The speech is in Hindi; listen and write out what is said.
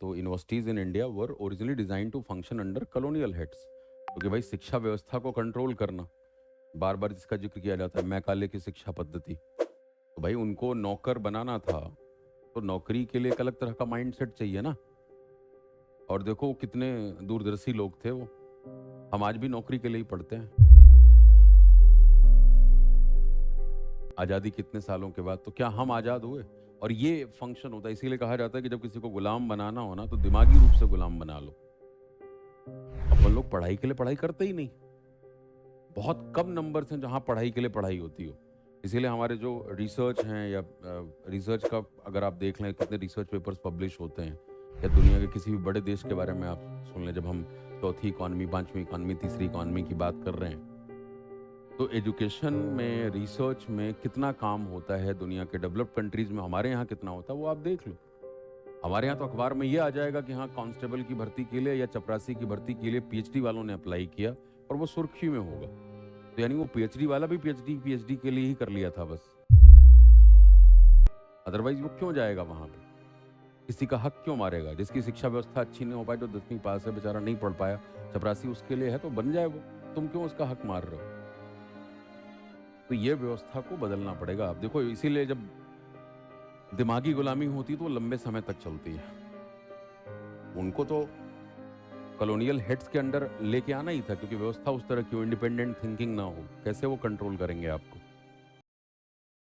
तो universities in India were originally designed to function under colonial heads, क्योंकि भाई शिक्षा व्यवस्था को कंट्रोल करना, बार बार जिसका जिक्र किया जाता है मैकाले की शिक्षा पद्धति, तो भाई उनको नौकर बनाना था, तो नौकरी के लिए एक अलग तरह का माइंडसेट चाहिए ना। और देखो कितने दूरदर्शी लोग थे वो, हम आज भी नौकरी के लिए ही पढ़ते हैं आज़ादी कितने सालों के बाद, तो क्या हम आज़ाद हुए? और ये फंक्शन होता है, इसीलिए कहा जाता है कि जब किसी को गुलाम बनाना हो ना तो दिमागी रूप से गुलाम बना लो। अपन लोग पढ़ाई के लिए पढ़ाई करते ही नहीं, बहुत कम नंबर हैं जहाँ पढ़ाई के लिए पढ़ाई होती हो। इसीलिए हमारे जो रिसर्च हैं या रिसर्च का अगर आप देख लें कितने रिसर्च पेपर्स पब्लिश होते हैं, या दुनिया के किसी भी बड़े देश के बारे में आप सुन लें, जब हम चौथी इकॉनमी, पांचवी इकॉनमी, तीसरी इकॉनमी की बात कर रहे हैं, तो एजुकेशन में, रिसर्च में कितना काम होता है दुनिया के डेवलप्ड कंट्रीज में, हमारे यहाँ कितना होता है वो आप देख लो। हमारे यहाँ तो अखबार में ये आ जाएगा कि हाँ कांस्टेबल की भर्ती के लिए या चपरासी की भर्ती के लिए पीएचडी वालों ने अप्लाई किया और वो सुर्खी में होगा। तो यानी वो पीएचडी वाला भी पीएचडी के लिए ही कर लिया था बस, अदरवाइज वो क्यों जाएगा वहां पे? किसी का हक क्यों मारेगा? जिसकी शिक्षा व्यवस्था अच्छी नहीं हो पाई, जो 10वीं पास है बेचारा, नहीं पढ़ पाया, चपरासी उसके लिए है तो बन जाए वो, तुम क्यों उसका हक मार रहे हो? तो ये व्यवस्था को बदलना पड़ेगा। आप देखो, इसीलिए जब दिमागी गुलामी होती तो वो लंबे समय तक चलती है। उनको तो कॉलोनियल हेड्स के अंडर लेके आना ही था, क्योंकि व्यवस्था उस तरह की हो, इंडिपेंडेंट थिंकिंग ना हो, कैसे वो कंट्रोल करेंगे आपको?